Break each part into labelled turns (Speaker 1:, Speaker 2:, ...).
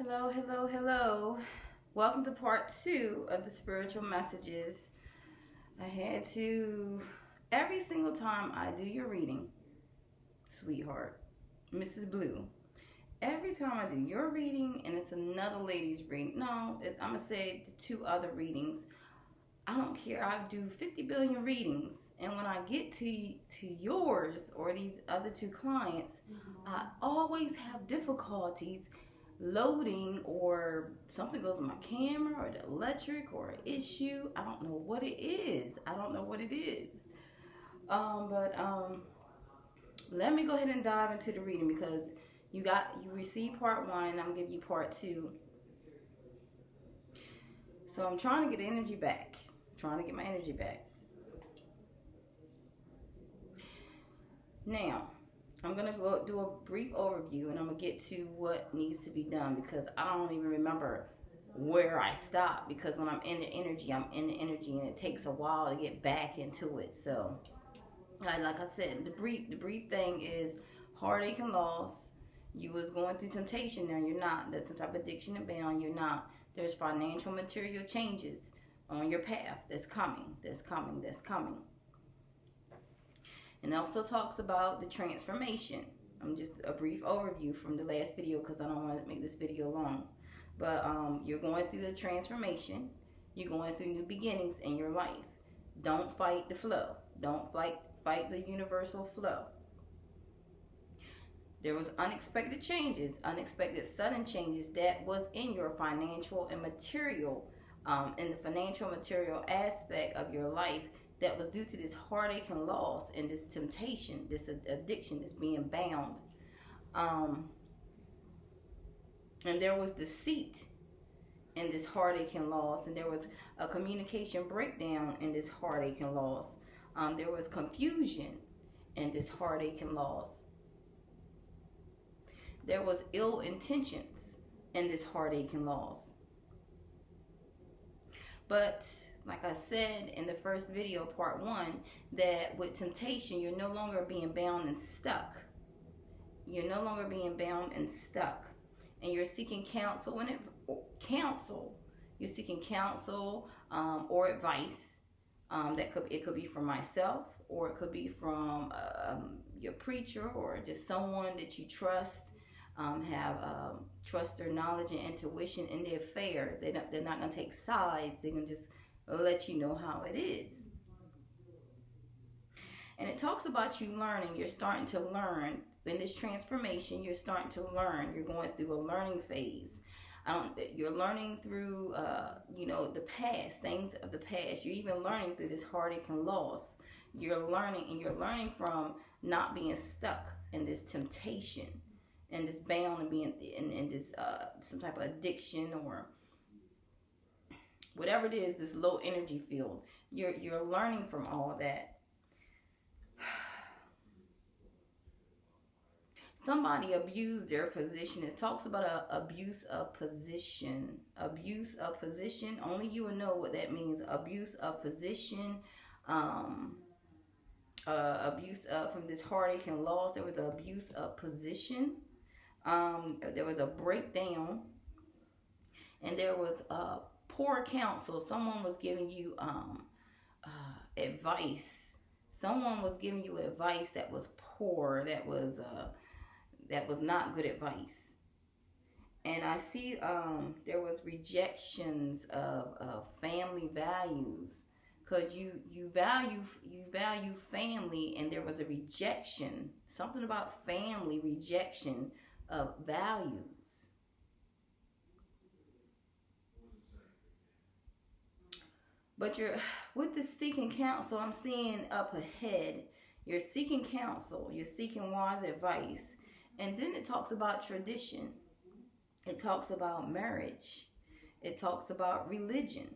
Speaker 1: Hello, hello, hello. Welcome to part two of the spiritual messages. I had to, every single time I do your reading, sweetheart, Mrs. Blue, every time I do your reading and it's another lady's reading, no, I'm going to say the two other readings. I don't care. I do 50 billion readings. And when I get to yours or these other two clients, I always have difficulties loading, or something goes on my camera or the electric or an issue. I don't know what it is. I don't know what it is. But let me go ahead and dive into the reading because you received part one. I'm gonna give you part two. So I'm trying to get the energy back. Trying to get my energy back. Now, I'm going to go do a brief overview and I'm going to get to what needs to be done because I don't even remember where I stopped, because when I'm in the energy, I'm in the energy and it takes a while to get back into it. So, like I said, the brief thing is heartache and loss. You was going through temptation, now you're not. That's some type of addiction and bound, you're not. There's financial material changes on your path that's coming, that's coming, that's coming. And it also talks about the transformation. I'm just a brief overview from the last video because I don't want to make this video long. But you're going through the transformation. You're going through new beginnings in your life. Don't fight the flow. Don't fight the universal flow. There was unexpected changes, unexpected sudden changes that was in your financial and material, in the financial material aspect of your life, that was due to this heartache and loss and this temptation, this addiction, this being bound. And there was deceit in this heartache and loss, and there was a communication breakdown in this heartache and loss. There was confusion in this heartache and loss. There was ill intentions in this heartache and loss. But like I said in the first video, part one, that with temptation, you're no longer being bound and stuck. You're no longer being bound and stuck. And you're seeking counsel You're seeking counsel or advice. It could be from myself, or it could be from your preacher, or just someone that you trust. Have trust their knowledge and intuition in their affair. They're not going to take sides. They're going to just let you know how it is. And it talks about you learning. You're starting to learn in this transformation. You're starting to learn. You're going through a learning phase. You're learning through the past, things of the past. You're even learning through this heartache and loss. You're learning from not being stuck in this temptation and this bound and being in this some type of addiction or whatever it is, this low energy field. You're learning from all that. Somebody abused their position. It talks about abuse of position. Abuse of position. Only you will know what that means. Abuse of position. Abuse from this heartache and loss. There was an abuse of position. There was a breakdown. And there was poor counsel. Someone was giving you advice. Someone was giving you advice that was poor. That was not good advice. And I see there was rejections of family values, because you value family, and there was a rejection, something about family rejection of values. But you're with the seeking counsel. I'm seeing up ahead. You're seeking counsel. You're seeking wise advice. And then it talks about tradition. It talks about marriage. It talks about religion.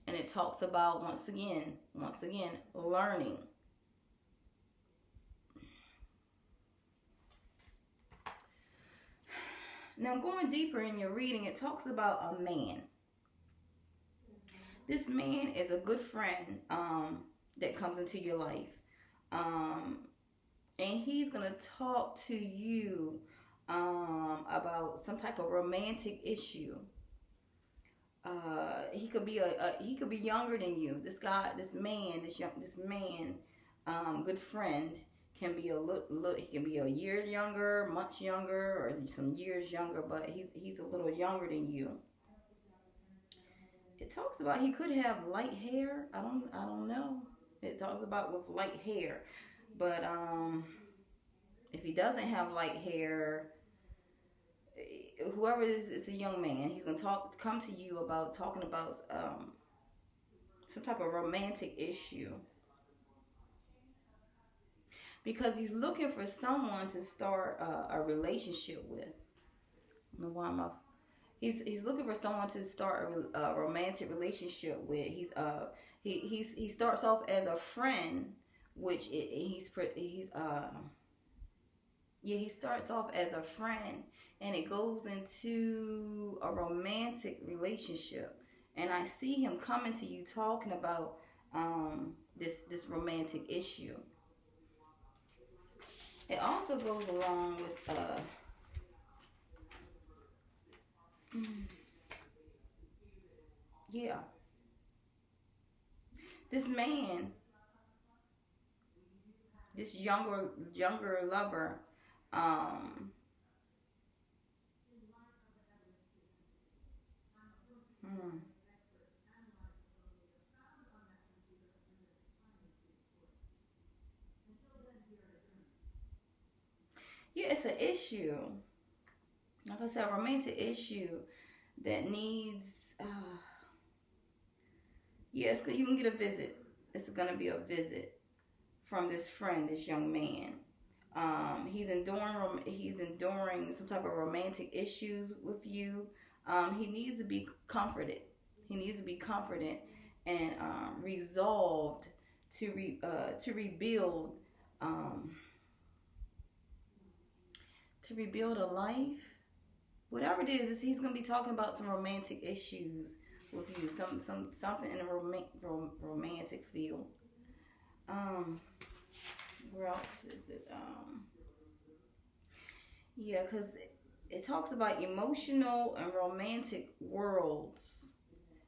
Speaker 1: And it talks about, once again, learning. Now, going deeper in your reading, it talks about a man. This man is a good friend that comes into your life. And he's going to talk to you about some type of romantic issue. He could be he could be younger than you. This guy, this man, good friend can be he can be a year younger, much younger, or some years younger, but he's a little younger than you. It talks about he could have light hair. I don't know. It talks about with light hair, but if he doesn't have light hair, whoever is a young man, he's gonna come to you about talking about some type of romantic issue, because he's looking for someone to start a relationship with. I don't know why he's looking for someone to start a romantic relationship with. He starts off as a friend, which he starts off as a friend, and it goes into a romantic relationship. And I see him coming to you talking about this romantic issue. It also goes along with yeah, this man, this younger lover, um, hmm, yeah, it's an issue. Like I said, a romantic issue that needs. Yes, you can get a visit. It's gonna be a visit from this friend, this young man. He's enduring some type of romantic issues with you. He needs to be comforted. He needs to be comforted and resolved to rebuild um, a life. Whatever it is, he's gonna be talking about some romantic issues with you. Something in a romantic field. Um, where else is it? Yeah, because it talks about emotional and romantic worlds.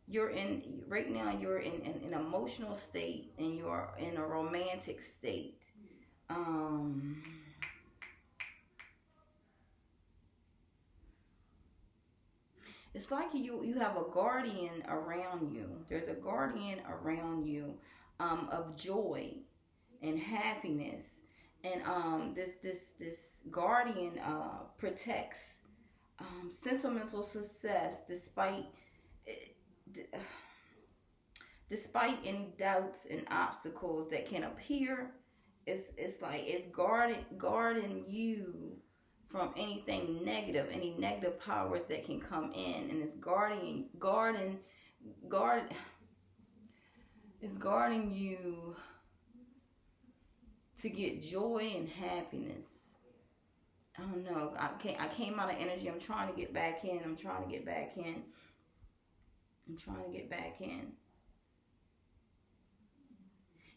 Speaker 1: You're in right now. You're in an emotional state, and you're in a romantic state. Um, it's like you have a guardian around you. There's a guardian around you of joy and happiness, and this guardian protects sentimental success despite any doubts and obstacles that can appear. It's like it's guarding you from anything negative, any negative powers that can come in, and it's guard it's guarding you to get joy and happiness. I don't know. I came out of energy. I'm trying to get back in. I'm trying to get back in.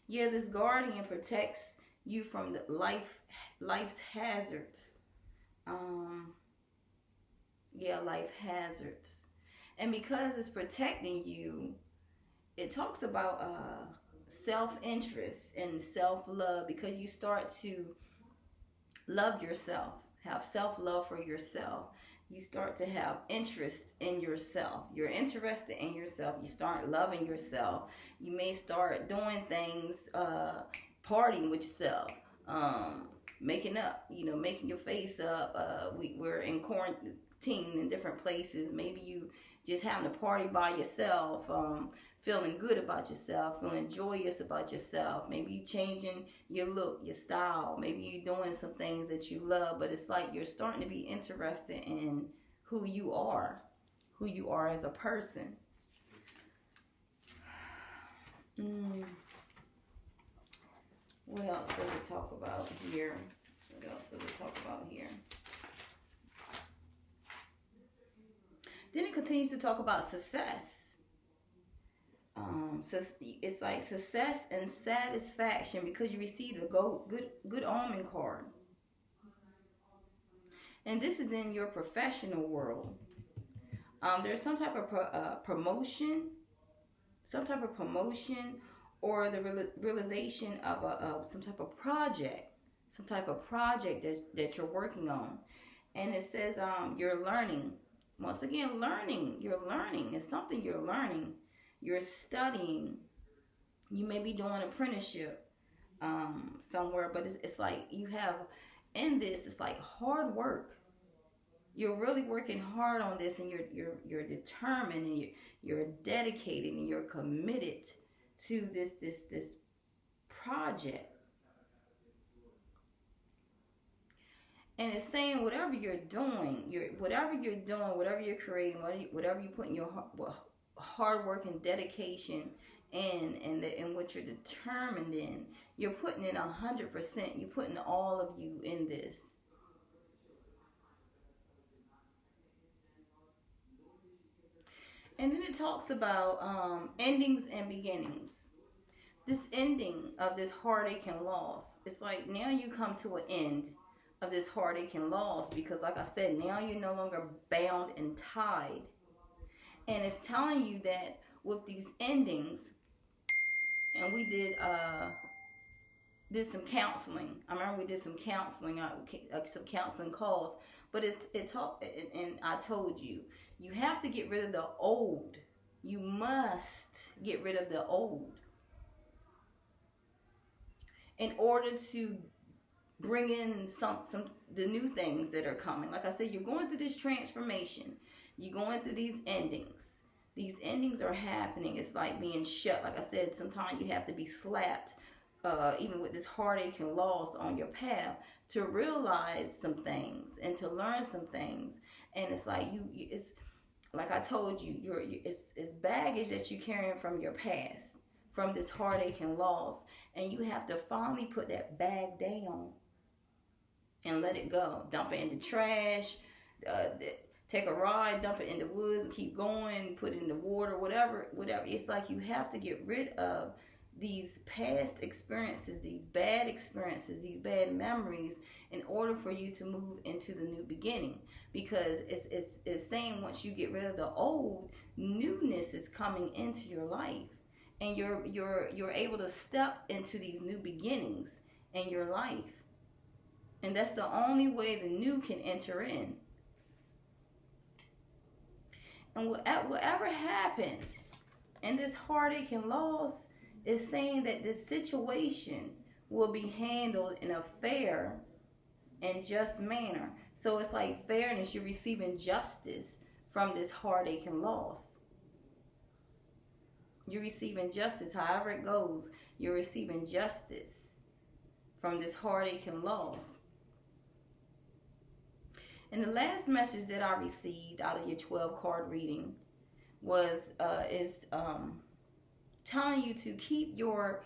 Speaker 1: Yeah, this guardian protects you from the life's hazards. Um, yeah, life hazards. And because it's protecting you, it talks about self-interest and self-love, because you start to love yourself, have self-love for yourself. You start to have interest in yourself. You're interested in yourself. You start loving yourself. You may start doing things, partying with yourself, making up, making your face up. We're in quarantine in different places. Maybe you just having a party by yourself, feeling good about yourself, feeling joyous about yourself. Maybe you changing your look, your style. Maybe you doing some things that you love, but it's like you're starting to be interested in who you are as a person. What else does it talk about here? Then it continues to talk about success. So it's like success and satisfaction because you received a good omen card. And this is in your professional world. There's some type of promotion, some type of promotion, or the realization of some type of project, that you're working on. And it says you're learning. Once again, learning. You're learning. It's something you're learning. You're studying. You may be doing apprenticeship somewhere, but it's like you have in this. It's like hard work. You're really working hard on this, and you're determined, and you're dedicated, and you're committed to this project. And it's saying whatever you're doing, whatever you're creating, whatever you put in your hard work and dedication, and what you're determined in, you're putting in 100%. You're putting all of you in this. And then it talks about endings and beginnings. This ending of this heartache and loss. It's like now you come to an end of this heartache and loss, because like I said, now you're no longer bound and tied. And it's telling you that with these endings, and we did some counseling. I remember we did some counseling, some counseling calls. But and I told you, you have to get rid of the old. You must get rid of the old in order to bring in some the new things that are coming. Like I said, you're going through this transformation. You're going through these endings. These endings are happening. It's like being shut. Like I said, sometimes you have to be slapped, even with this heartache and loss on your path, to realize some things and to learn some things. And it's like it's like I told you, it's baggage that you're carrying from your past, from this heartache and loss, and you have to finally put that bag down and let it go. Dump it in the trash, take a ride, dump it in the woods, and keep going, put it in the water, whatever. It's like you have to get rid of these past experiences, these bad memories, in order for you to move into the new beginning. Because it's saying once you get rid of the old, newness is coming into your life, and you're able to step into these new beginnings in your life. And that's the only way the new can enter in. And whatever happened in this heartache and loss is saying that this situation will be handled in a fair and just manner. So it's like fairness. You're receiving justice from this heartache and loss. You're receiving justice. However it goes, you're receiving justice from this heartache and loss. And the last message that I received out of your 12 card reading is telling you to keep your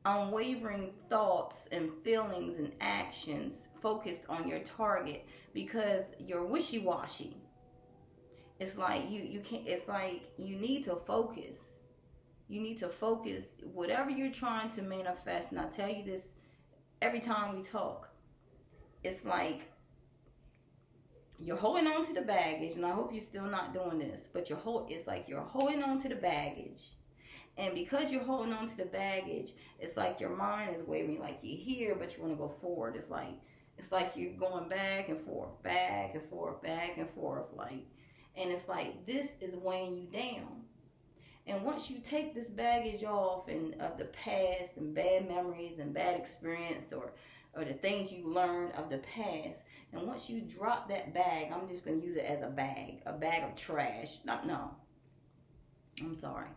Speaker 1: unwavering thoughts and feelings and actions focused on your target, because you're wishy-washy. It's like you can't. It's like you need to focus. You need to focus whatever you're trying to manifest. And I tell you this every time we talk. It's like you're holding on to the baggage, and I hope you're still not doing this, but it's like you're holding on to the baggage. And because you're holding on to the baggage, it's like your mind is wavering, like you're here, but you want to go forward. It's like you're going back and forth, back and forth, back and forth, and it's like this is weighing you down. And once you take this baggage off and of the past and bad memories and bad experience, or the things you learned of the past, and once you drop that bag, I'm just going to use it as a bag of trash. No, I'm sorry.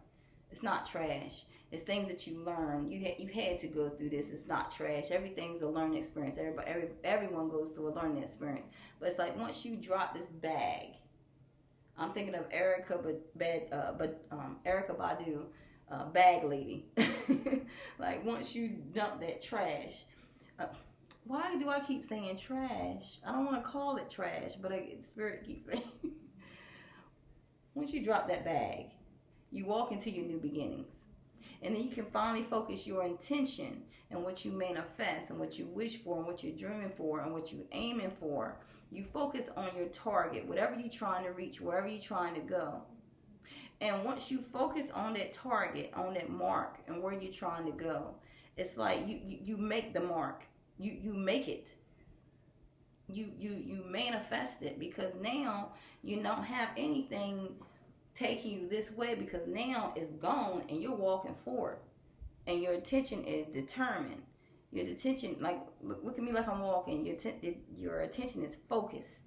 Speaker 1: It's not trash. It's things that you learn. You had to go through this. It's not trash. Everything's a learning experience. Everyone goes through a learning experience. But it's like once you drop this bag, I'm thinking of Erica Badu, bag lady. Like once you dump that trash. Why do I keep saying trash? I don't want to call it trash, but Spirit keeps saying. Once you drop that bag, you walk into your new beginnings. And then you can finally focus your intention and what you manifest and what you wish for and what you're dreaming for and what you're aiming for. You focus on your target, whatever you're trying to reach, wherever you're trying to go. And once you focus on that target, on that mark, and where you're trying to go, it's like you make the mark. You make it. You manifest it, because now you don't have anything taking you this way, because now it's gone and you're walking forward and your attention is determined. Your attention, like, look at me like I'm walking. Your attention is focused.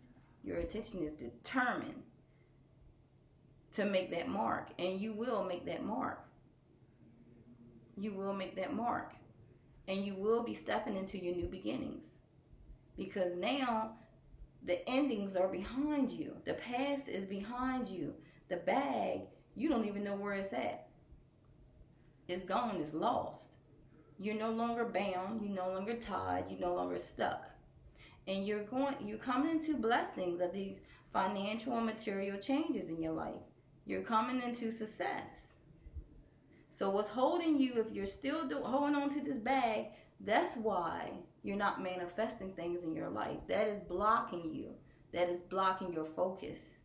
Speaker 1: Your attention is determined to make that mark, and you will make that mark. You will make that mark, and you will be stepping into your new beginnings, because now the endings are behind you. The past is behind you. The bag, you don't even know where it's at. It's gone. It's lost. You're no longer bound. You're no longer tied. You're no longer stuck. And you're coming into blessings of these financial and material changes in your life. You're coming into success. So what's holding you, if you're still holding on to this bag, that's why you're not manifesting things in your life. That is blocking you. That is blocking your focus.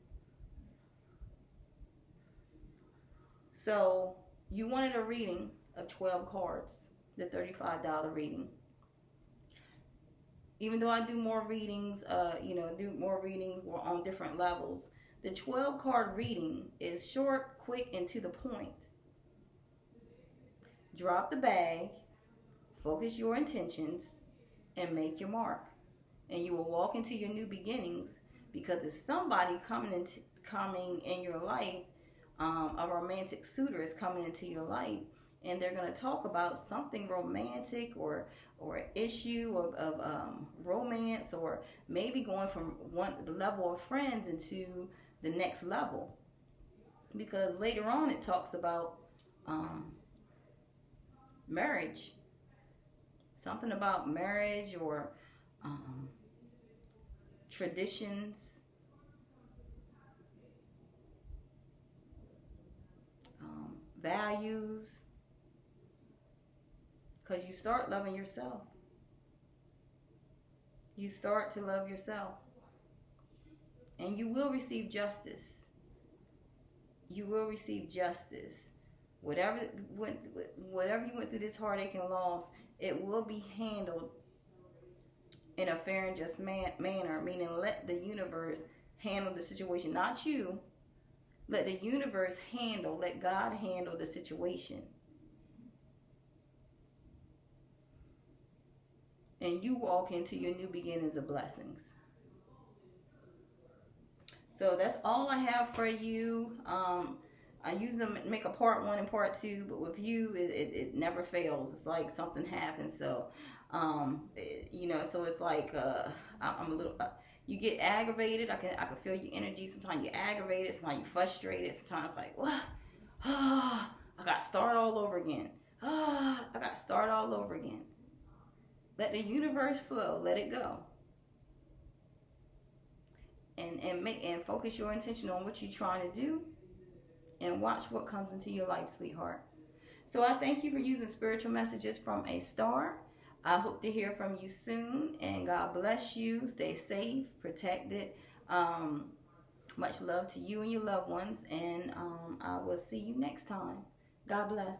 Speaker 1: So you wanted a reading of 12 cards, the $35 reading. Even though I do more readings, do more readings on different levels, the 12 card reading is short, quick, and to the point. Drop the bag, focus your intentions, and make your mark. And you will walk into your new beginnings, because it's somebody coming in your life. A romantic suitor is coming into your life, and they're going to talk about something romantic or an issue of romance, or maybe going from the level of friends into the next level. Because later on it talks about marriage. Something about marriage or traditions. Values. Because you start loving yourself. You start to love yourself. And you will receive justice. You will receive justice. Whatever you went through this heartache and loss, it will be handled in a fair and just manner. Meaning, let the universe handle the situation, not you. Let the universe let God handle the situation. And you walk into your new beginnings of blessings. So that's all I have for you. I usually make a part 1 and part 2, but with you, it never fails. It's like something happens. So, so it's like I'm a little. You get aggravated. I can feel your energy. Sometimes you're aggravated. Sometimes you're frustrated. Sometimes it's like, what? I got to start all over again. I got to start all over again. Let the universe flow. Let it go. And focus your intention on what you're trying to do, and watch what comes into your life, sweetheart. So I thank you for using spiritual messages from a Starr. I hope to hear from you soon, and God bless you. Stay safe, protected. Much love to you and your loved ones, and I will see you next time. God bless.